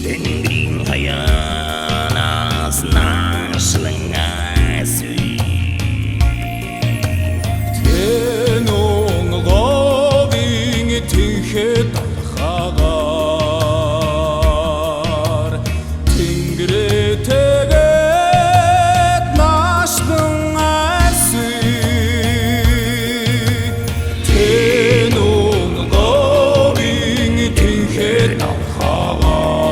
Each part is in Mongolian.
Teнгрийн хаяанаас наашлан асүй Тэн онголовын тэнхэд алхагаар Тэнгэрээ тэгээд наашлан асүй Тэн онголовын тэнхэд алхагаар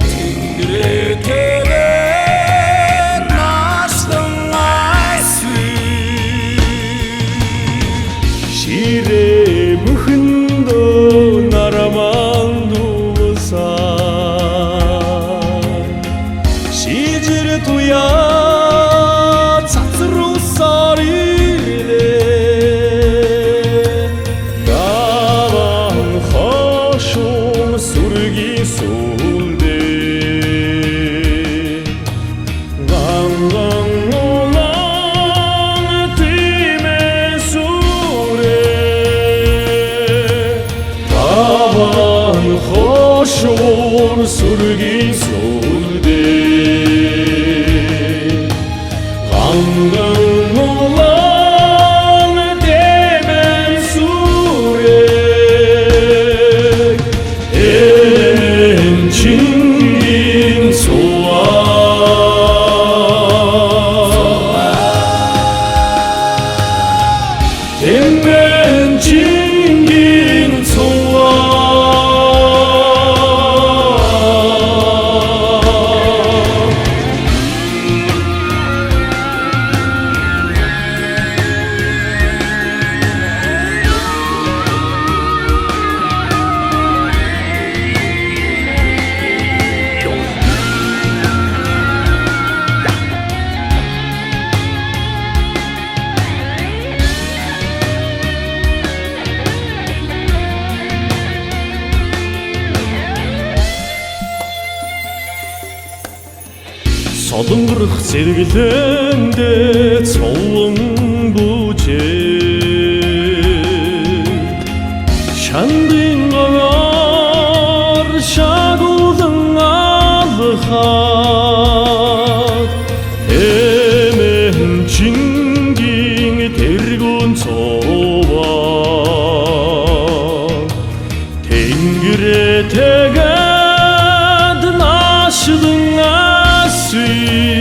Тэнгэрээ тэгээд наашлан Ширээ бүхэндөө нараман дуусаа Шижир туяа цацруулсаар ирлээ Гаван хошуун сүргийн сүлдээ Ганган улаан тимээ сүрээ Гаван хошуун сүргийн сүлдээ Ганган улаан тимээ сүрээ Энчингийн Энчингийн Солонгорох зэрэглэндэ цовон бүжээ Шандын гаар шагуулан алхаад Эмэнчингийн тэргүүн цоваа Тэнгэрээ тэгээд наашлан асүй